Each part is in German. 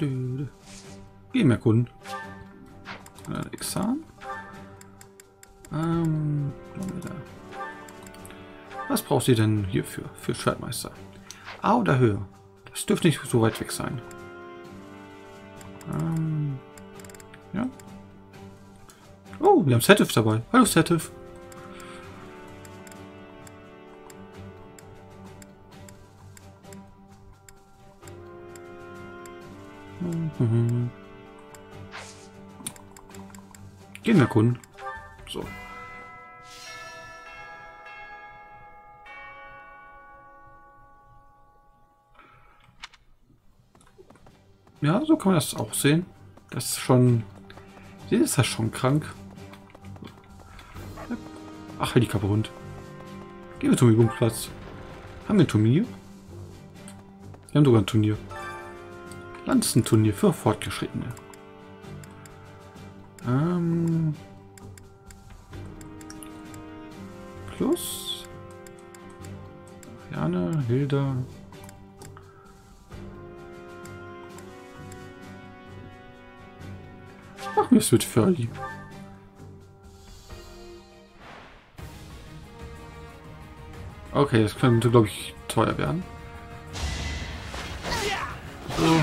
Gehen wir Kunden. Examen. Was braucht sie denn hierfür? Für Schwertmeister. A oder höher? Das dürfte nicht so weit weg sein. Ja. Oh, wir haben Setif dabei. Hallo Setif. Gehen wir Kunden. So. Ja, so kann man das auch sehen. Das ist schon... Sie ist das schon krank. Ach, die Kappe Hund. Gehen wir zum Übungsplatz. Haben wir ein Turnier? Wir haben sogar ein Turnier. Lanzenturnier für Fortgeschrittene. Plus. Jana, Hilda. Ach, mir ist mit Ferdi. Okay, das könnte, glaube ich, teuer werden. So.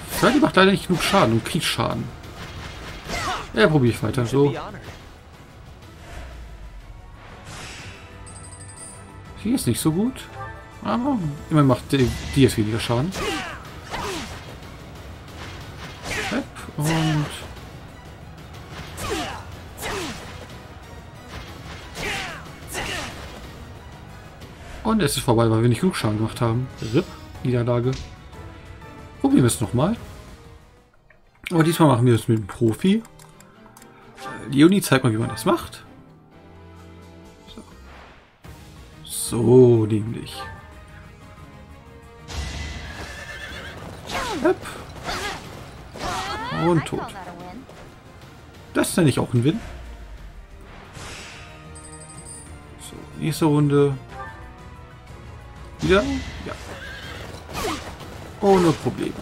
Ferdi macht leider nicht genug Schaden und Kriegsschaden. Ja, probiere ich weiter. So. Hier ist nicht so gut. Aber immerhin macht die jetzt weniger Schaden. Und... Und es ist vorbei, weil wir nicht genug Schaden gemacht haben. RIP, Niederlage. Probieren wir es nochmal. Aber diesmal machen wir es mit dem Profi. Leonie, zeig mal, wie man das macht. So, so nämlich. Hup. Und tot. Das nenne ich auch ein Win. So, nächste Runde. Wieder? Ja. Ohne Probleme.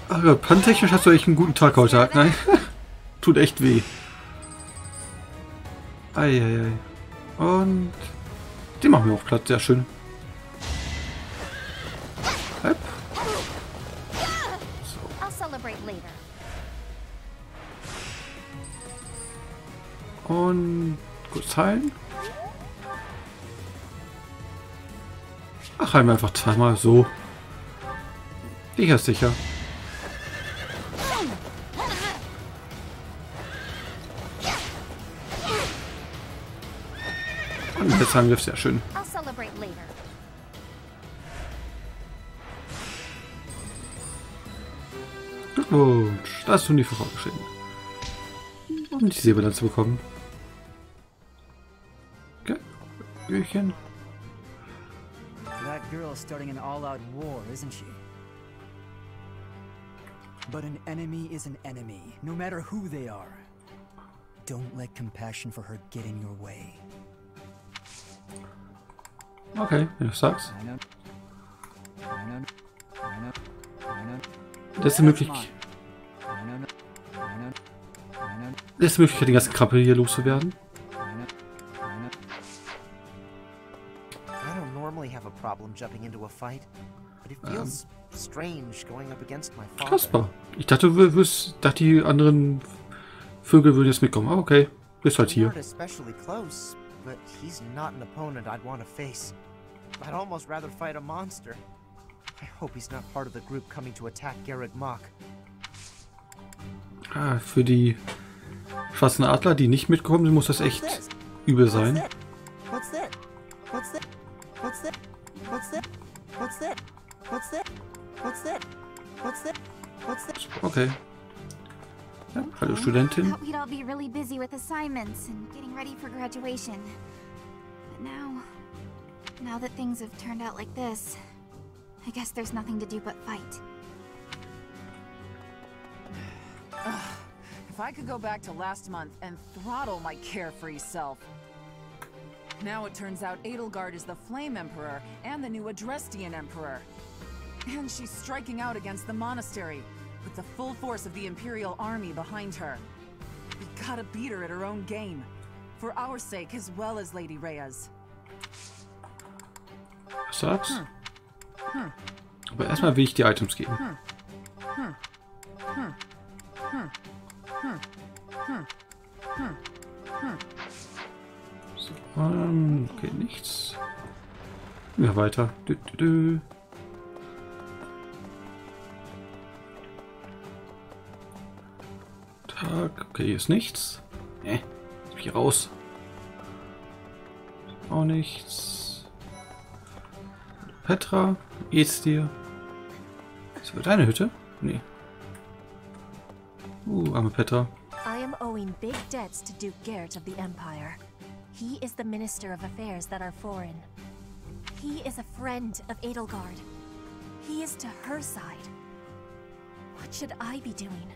Aber pantechnisch hast du echt einen guten Tag heute, Arknei. Tut echt weh. Eieiei. Und den machen wir auch platt, sehr schön. Halb. So. Und kurz heilen. Ach, heilen wir einfach zweimal so. Sicher ist sicher. Und jetzt haben wir es sehr schön. Glückwunsch, das tun die vorausgeschrieben. Um die Säbelern zu bekommen. Okay, Bürchen. That girl's starting an all-out war, isn't she? But an enemy is an enemy, no matter who they are. Don't let compassion for her get in your way. Okay, wenn du sagst. Letzte Möglichkeit, die ganze Krabbel hier loszuwerden. Kaspar. Ich dachte, die anderen Vögel würden jetzt mitkommen. Aber okay, bist halt hier. But he's not an opponent I'd want to face. I'd almost rather fight a monster. I hope he's not part of the group coming to attack Garrett Mock. Ah, für die schwarzen Adler, die nicht mitkommen, muss das echt übel sein. Okay. Ja, hallo Studentin. We'd all be really busy with assignments and getting ready for graduation. But now that things have turned out like this, I guess there's nothing to do but fight. If I could go back to last month and throttle my carefree self. Now it turns out Edelgard is the Flame Emperor and the new Adrestian Emperor. And she's striking out against the monastery, with the full force of the Imperial army behind her. We gotta beat her at her own game. For our sake as well as Lady Rhea's. Was sagst? Aber erstmal will ich die Items geben. So, okay, nichts. Ja, weiter. Tag, okay, hier ist nichts. Hier raus. Auch nichts. Petra, wie geht's dir? Ist das deine Hütte? Nee. Arme Petra. I am owing big debts to Duke Gert of the Empire. He is the Minister of Affairs that are foreign. He is a friend of Edelgard. He is to her side. What should I be doing?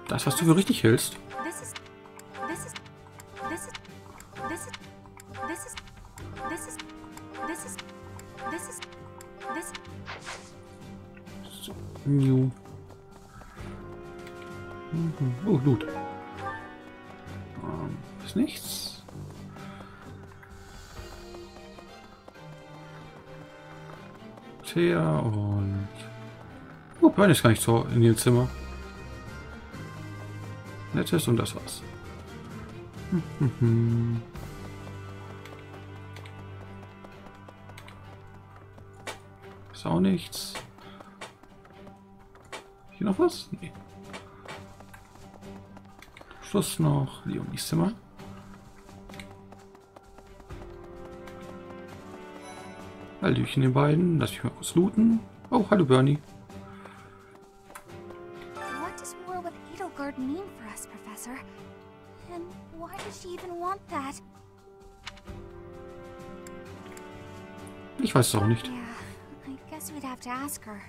Das, was du für richtig hältst. So, new. Oh, Loot. Ist nichts. Thea und... Oh, Burn ist gar nicht so in ihrem Zimmer. Nettes und das war's. Ist auch nichts. Hier noch was? Nee. Schluss noch. Leonis Zimmer. Hallöchen den beiden. Lass mich mal kurz looten. Oh, hallo Bernie. What does war with Edelgard mean for us, Professor? And why does she even want that? Ich weiß es auch nicht. Yeah, I guess we'd have to ask her.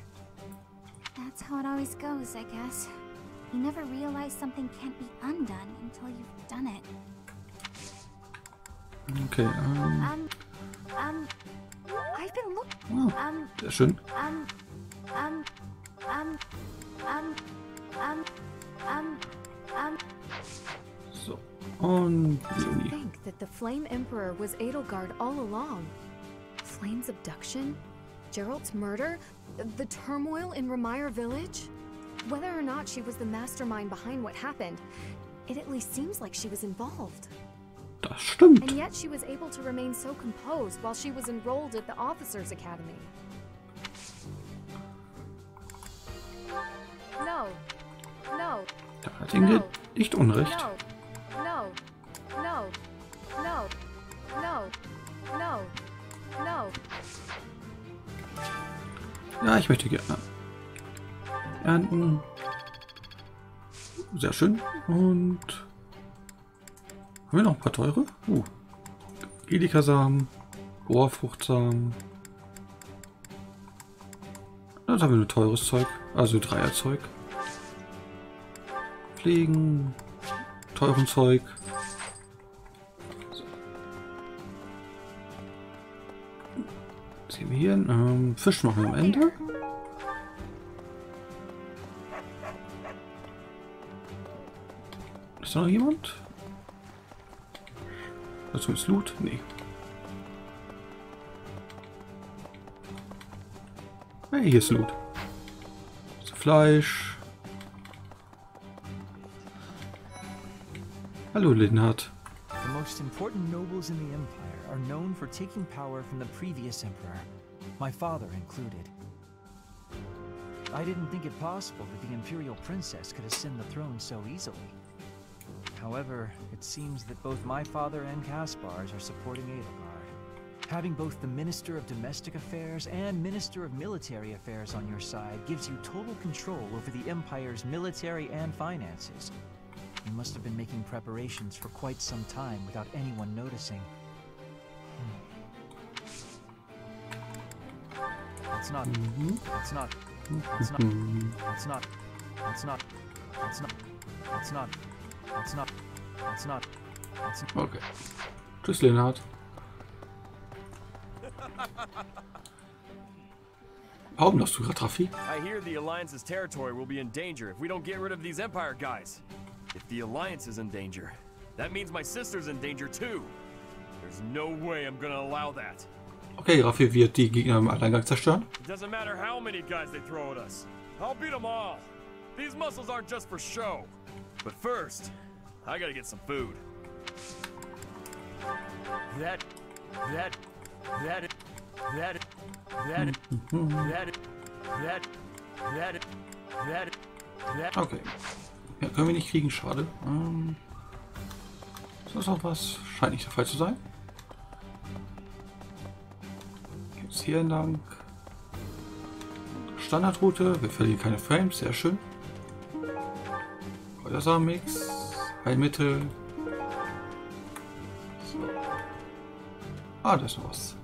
That's how it always goes, I guess. You never realize something can't be undone until you've done it. Okay, I've been looking. Oh, sehr schön. So, und To Leonie. think that the Flame Emperor was Edelgard all along. Flame's abduction? Geralt's murder? The turmoil in Remire Village? Whether or not she was the mastermind behind what happened, it at least seems like she was involved. Das stimmt. And yet she was able to remain so composed while she was enrolled at the Officers' Academy. No. No. Da hat Ingrid nicht Unrecht. No. No. No. No. No. No. No. Ja, ich möchte gerne ernten. Sehr schön. Und haben wir noch ein paar teure? Jeglicher Samen, Rohrfruchtsamen. Dann haben wir nur teures Zeug, also Dreierzeug. Pflegen, teuren Zeug. So. Sehen wir hier einen Fisch machen wir am Ende. Ist da noch jemand? Also ist Loot? Nee. Hey, hier ist Loot. Das ist Fleisch. Hallo, Linhard. The most important nobles in the Empire are known for taking power from the previous emperor, my father included. I didn't think it possible that the Imperial Princess could ascend the throne so easily. However, it seems that both my father and Caspars are supporting Edelgard. Having both the Minister of Domestic Affairs and Minister of Military Affairs on your side gives you total control over the Empire's military and finances. You must have been making preparations for quite some time without anyone noticing. That's not Okay. Tschüss, Lennart. Warum hast du gerade Traffi? I hear the Alliance's territory will be in danger if we don't get rid of these Empire guys. If the Alliance is in danger, that means my sister's in danger too. There's no way I'm gonna allow that. Okay, Raffi wird die Gegner im Alleingang zerstören. It doesn't matter how many guys they throw at us. I'll beat them all. These muscles aren't just for show. But first, I gotta get some food. Okay. Ja, können wir nicht kriegen, schade. Ist das noch was? Scheint nicht der Fall zu sein. Jetzt hier entlang. Standardroute. Wir verlieren keine Frames, sehr schön. Feuersamenmix. Heilmittel. So. Ah, da ist noch was.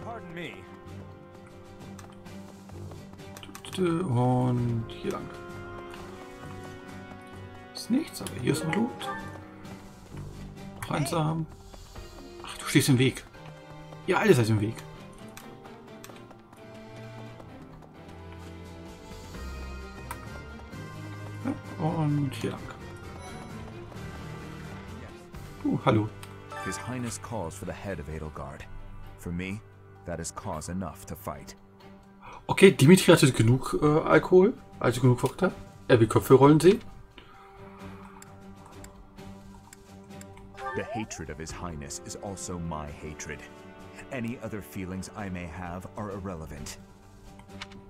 Pardon me. Und hier lang. Ist nichts, aber hier ist ein Blut. Noch ein Samen. Ach, du stehst im Weg. Ja, alles ist im Weg. Ja, und hier lang. Hallo. His Highness calls for the head of Edelgard. For me, that is cause enough to fight. Okay, Dimitri hatte genug Alkohol, also genug Wodka. Er will Köpfe rollen sehen. The hatred of His Highness is also my hatred. Any other feelings I may have are irrelevant.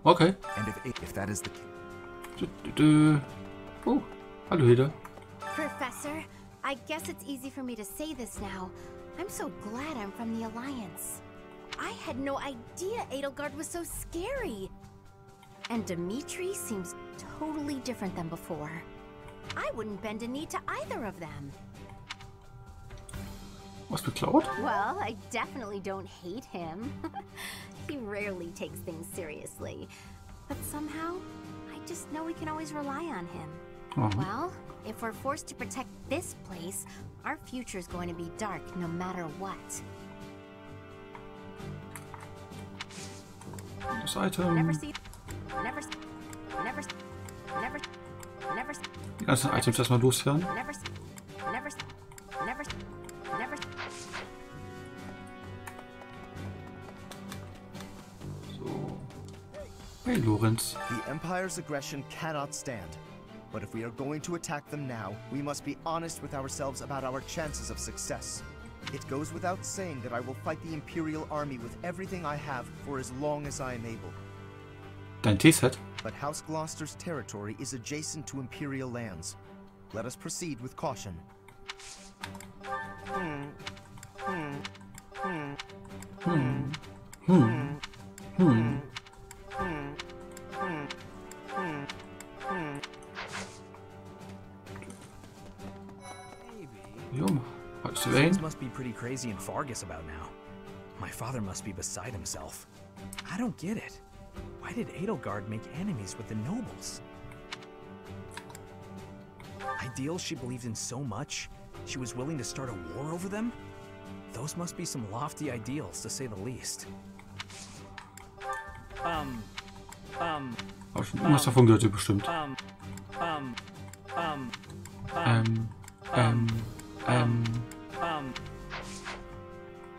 Okay. And if that is the Oh, hallo Hilda. Professor, I guess it's easy for me to say this now. I'm so glad I'm from the Alliance. I had no idea Edelgard was so scary. And Dimitri seems totally different than before. I wouldn't bend a knee to either of them. Was beklaut? Well, I definitely don't hate him. He rarely takes things seriously. But somehow, I just know we can always rely on him. Well, if we're forced to protect this place, our future is going to be dark no matter what. Das Item. Die ganzen Items erstmal loswerden. So. Hey, Lorenz. The Empire's aggression cannot stand. But if we are going to attack them now, we must be honest with ourselves about our chances of success. It goes without saying that I will fight the Imperial Army with everything I have for as long as I am able. Dein T-Set. But House Gloucester's territory is adjacent to Imperial lands. Let us proceed with caution. Things must be pretty crazy in Fargus about now. My father must be beside himself. I don't get it. Why did Edelgard make enemies with the nobles? Ideals she believed in so much, she was willing to start a war over them? Those must be some lofty ideals, to say the least. Hab schon irgendwas davon gehört, bestimmt.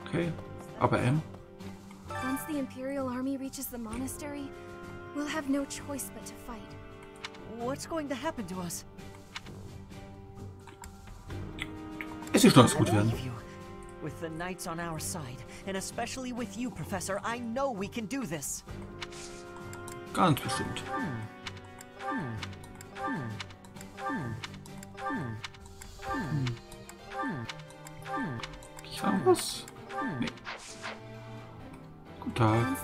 Okay, aber Once the Imperial Army reaches the monastery, we'll have no choice but to fight. What's going to happen to us? Es ist schon alles gut werden. With the knights on our side, and especially with you, Professor, I know we can do this. Ganz bestimmt. Ich sag was? Nee. Guten Tag.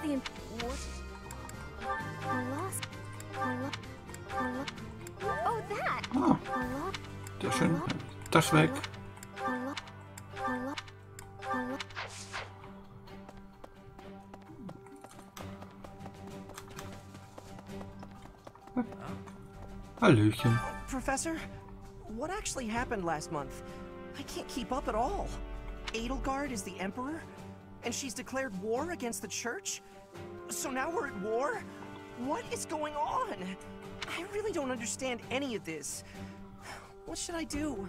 Oh, that! Ah, sehr schön. Das weg. Hallöchen. Professor, what actually happened last month? I can't keep up at all. Edelgard is the Emperor, and she's declared war against the Church? So now we're at war? What is going on? I really don't understand any of this. What should I do?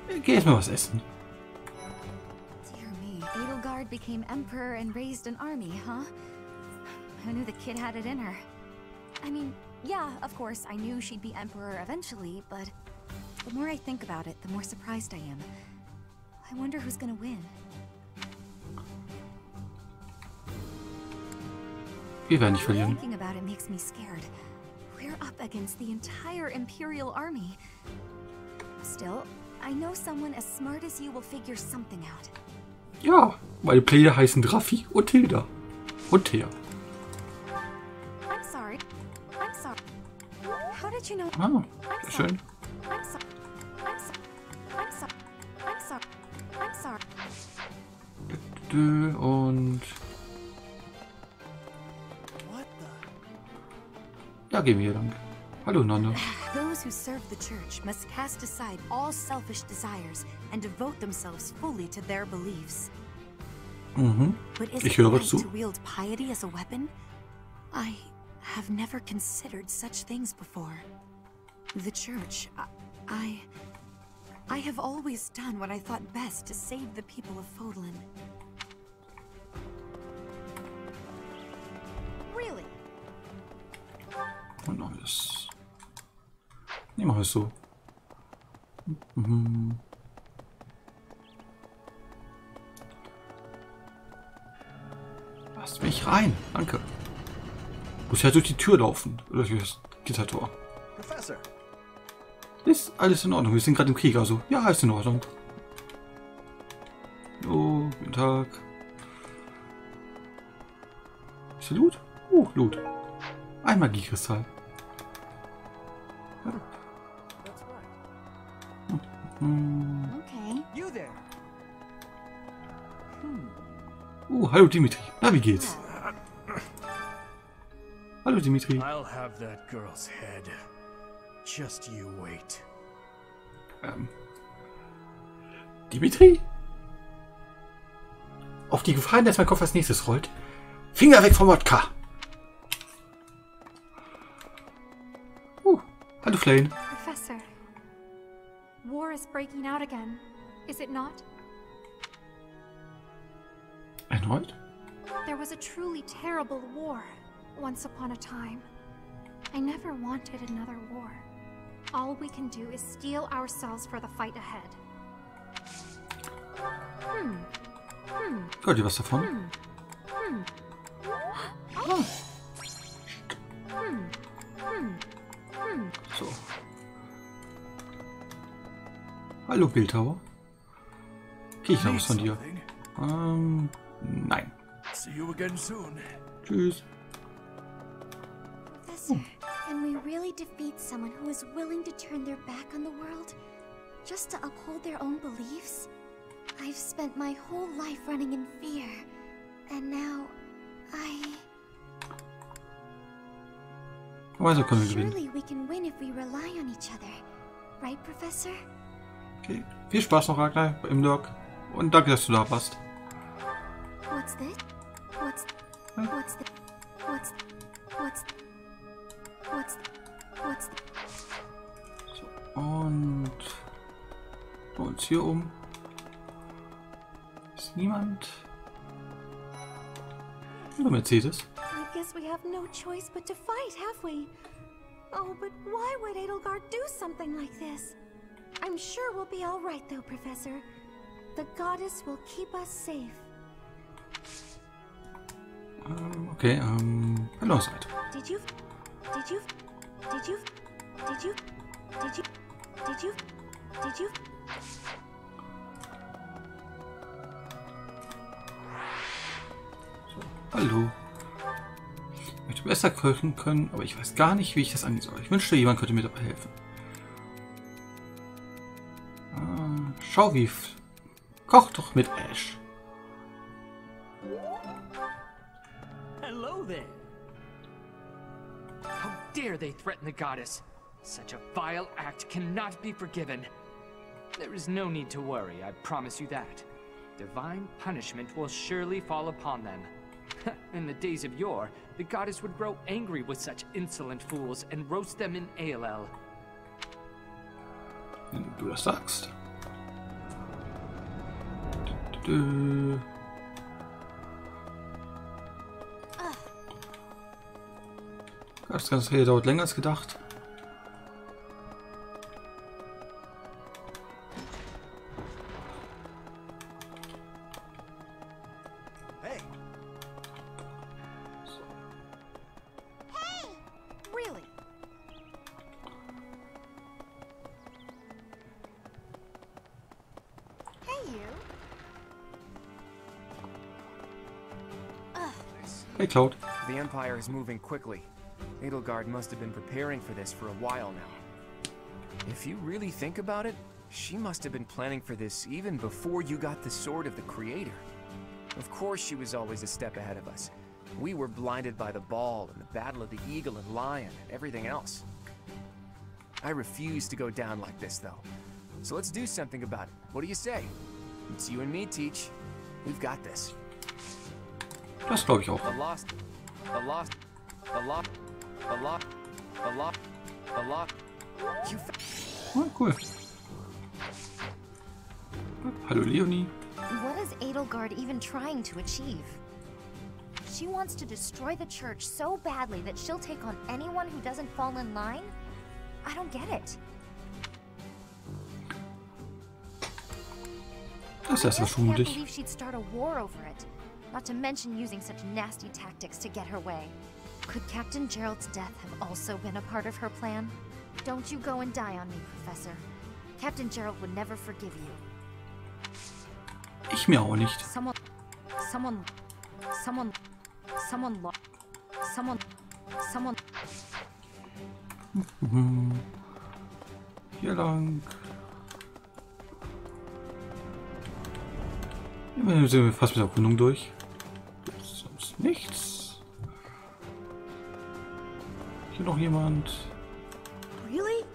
Geh erst mal was essen. Dear me, Edelgard became emperor and raised an army, huh? Who knew the kid had it in her? I mean, yeah, of course, I knew she'd be emperor eventually, but the more I think about it, the more surprised I am. I wonder who's gonna win. Wir werden nicht verlieren. Thinking about it makes me scared. We're up against the entire Imperial army. Still, I know someone as smart as you will figure something out. Ja, meine Player heißen Raffi und Hilda. Und Thea. I'm sorry. I'm sorry. How did you know? Ah, sehr schön. I'm sorry. I'm sorry. I'm sorry. I'm sorry. I'm sorry. Und ja, gehen wir hier lang. Hallo, Nonne. Those who serve the church must cast aside all selfish desires and devote themselves fully to their beliefs. Mhm. But is Ich it höre right zu. to wield piety as a weapon? I have never considered such things before. The church, I have always done what I thought best to save the people of Fodlan. Really? Und noch das. Nehmen wir es so. Mhm. Lasst mich rein. Danke. Muss ja durch die Tür laufen. Oder durch das Gittertor. Professor. Ist alles in Ordnung. Wir sind gerade im Krieg, also. Ja, ist in Ordnung. Oh, guten Tag. Ist hier Loot? Loot. Ein Magiekristall. Okay. You there? Hallo Dimitri. Na, wie geht's? Hallo Dimitri. I'll have that girl's head. Just you wait. Dimitri? Auf die Gefahr, dass mein Kopf als nächstes rollt. Finger weg vom Wodka. Hallo Flane. Professor, war is breaking out again, is it not? Erneut? There was a truly terrible war once upon a time. I never wanted another war. All we can do is steel ourselves for the fight ahead. Hört ihr was davon? So. Hallo Bildhauer. Krieg ich noch was von dir? Nein. See you again soon. Tschüss. Professor, can we really defeat someone who is willing to turn their back on the world just to uphold their own beliefs? I've spent my whole life running in fear, and now Also können wir gewinnen. Surely we can win if we rely on each other, right, Professor? Okay. Viel Spaß noch, Arknei, im Lurk. Und danke, dass du da warst. What's this? What's the? So, und uns hier um. Ist niemand? Oder Mercedes? I guess we have no choice but to fight, have we? Oh, but why would Edelgard do something like this? I'm sure we'll be all right, though, Professor. The goddess will keep us safe. Okay, hallo Seite. Did you? Hallo. Ich möchte besser kochen können, aber ich weiß gar nicht, wie ich das angehen soll. Ich wünschte, jemand könnte mir dabei helfen. Schau wie... Koch doch mit Ash. Hello there. How dare they threaten the goddess? Such a vile act cannot be forgiven. There is no need to worry, I promise you that. Divine punishment will surely fall upon them. In the days of yore, the goddess would grow angry with such insolent fools and roast them in ALL. Wenn du das sagst. Das ganze Rede dauert länger als gedacht. Hey! Hey! Really? Hey, you. Hey, Cloud. The Empire is moving quickly. Edelgard must have been preparing for this for a while now. If you really think about it, she must have been planning for this even before you got the Sword of the Creator. Of course she was always a step ahead of us. We were blinded by the ball and the battle of the eagle and lion and everything else. I refuse to go down like this though. So let's do something about it. What do you say? It's you and me, Teach. We've got this. Das glaube ich auch. Oh, cool. Hallo Leonie. What is Edelgard even trying to achieve? She wants to destroy the church so badly that she'll take on anyone who doesn't fall in line? I don't get it. Das ist ja I can't schwummelig. believe she'd start a war over it. Not to mention using such nasty tactics to get her way. Could Captain Gerald's death have also been a part of her plan? Don't you go and die on me, Professor. Captain Gerald would never forgive you. Ich mir auch nicht. Someone. Hier lang. Immerhin sind wir fast mit der Erkundung durch. Sonst nichts. Hier noch jemand. Really?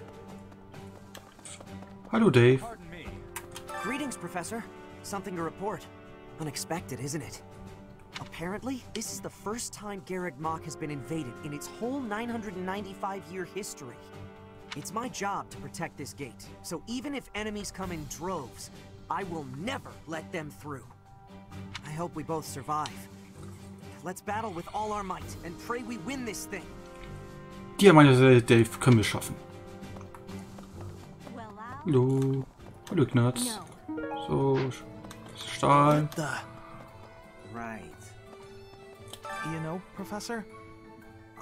Hallo Dave. Pardon me. Greetings, Professor. Something to report. Unexpected, isn't it? Apparently, this is the first time Garreg Mach has been invaded in its whole 995-year history. It's my job to protect this gate, so even if enemies come in droves, I will never let them through. I hope we both survive. Let's battle with all our might and pray we win this thing. Die meinte Dave, können wir schaffen. Hallo. Hallo Knatz. So, Stahl. Right. You know, Professor,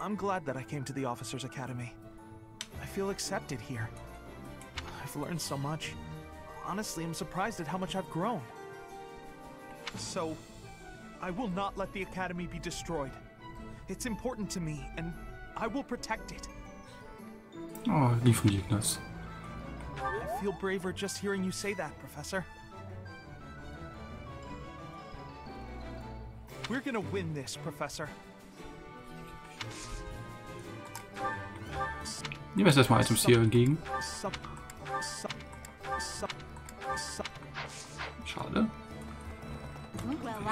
I'm glad that I came to the Officers Academy. I feel accepted here. I've learned so much. Honestly, I'm surprised at how much I've grown. So, I will not let the Academy be destroyed. It's important to me, and I will protect it. Oh, lieb von dir, Knatz. I feel braver just hearing you say that, Professor. We're gonna win this, Professor. Nehmen wir jetzt erstmal Items hier entgegen. Schade.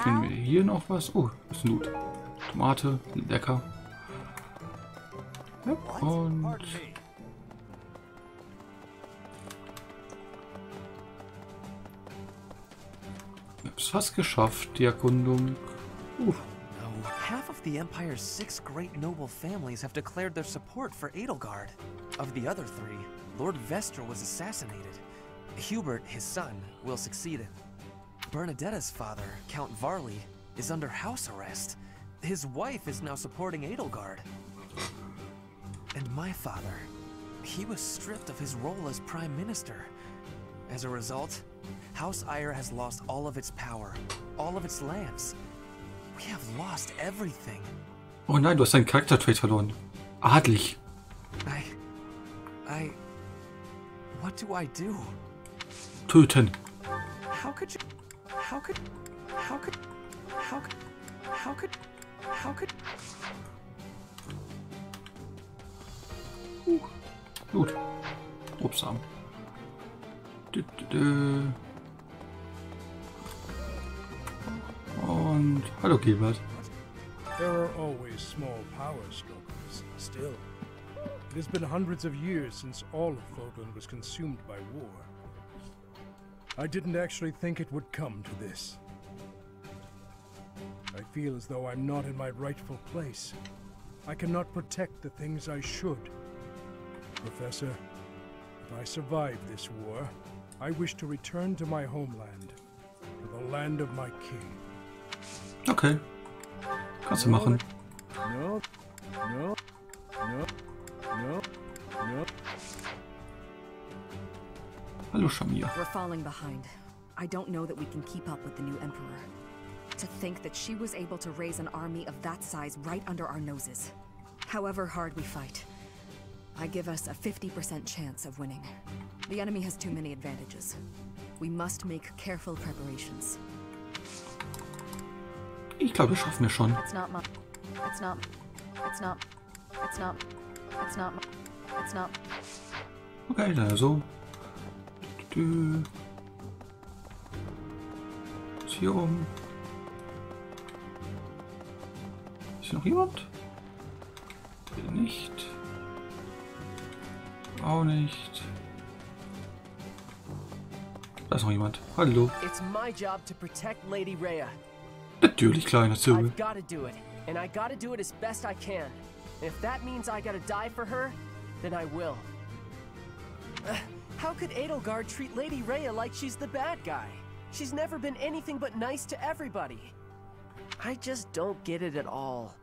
Finden wir hier noch was? Oh, das ist Loot. Tomate, lecker. Ja, und ich hab's fast geschafft, die Erkundung. Half of the Empire's 6 great noble families have declared their support for Edelgard. Of the other 3, Lord Vestra was assassinated. Hubert, his son, will succeed him. Bernadetta's father, Count Varley, is under house arrest. His wife is now supporting Edelgard. And my father, he was stripped of his role as Prime Minister. As a result, House Eyre has lost all of its power, all of its lands. We have lost everything. Oh nein, du hast deinen Charaktertrait verloren. Adlig. What do I do? Töten. How could Gut. Obstsamen. Und hallo Gilbert. There are always small power struggles, still. It has been hundreds of years since all of Fodlan was consumed by war. I didn't actually think it would come to this. I feel as though I'm not in my rightful place. I cannot protect the things I should. Professor, if I survive this war, I wish to return to my homeland, to the land of my king. Okay. Kannst du machen. No, no, no, no, no. Hallo Shamir. We're falling behind. I don't know that we can keep up with the new Emperor. To think that she was able to raise an army of that size right under our noses. However hard we fight, I give us a 50% chance of winning. The enemy has too many advantages. We must make careful preparations. Ich glaube, das schaffen wir schon. It's not. Okay, also. Ist hier oben. Ist hier noch jemand? Hier nicht. Auch nicht. Da ist noch jemand. Hallo. It's my job to protect Lady Rhea. Natürlich, kleiner Zirkel. I've got to do it, and I got to do it as best I can. And if that means I got to die for her, then I will. How could Edelgard treat Lady Rhea like she's the bad guy? She's never been anything but nice to everybody. I just don't get it at all.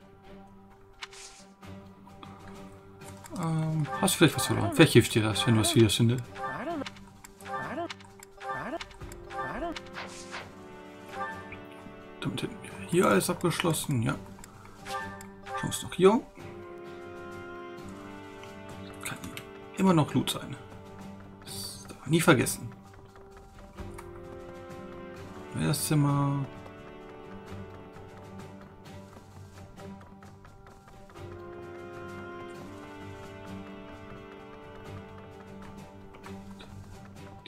Hast du vielleicht was verloren? Vielleicht hilft dir das, wenn du was wieder findest. Damit hätten wir hier alles abgeschlossen, ja. Schauen wir uns noch hier. Kann immer noch Loot sein. Das darf man nie vergessen. Das Zimmer.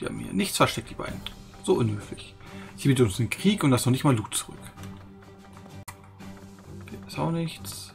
Die haben hier nichts versteckt, die beiden. So unhöflich. Sie mit uns in den Krieg und das noch nicht mal Loot zurück. Okay, ist auch nichts.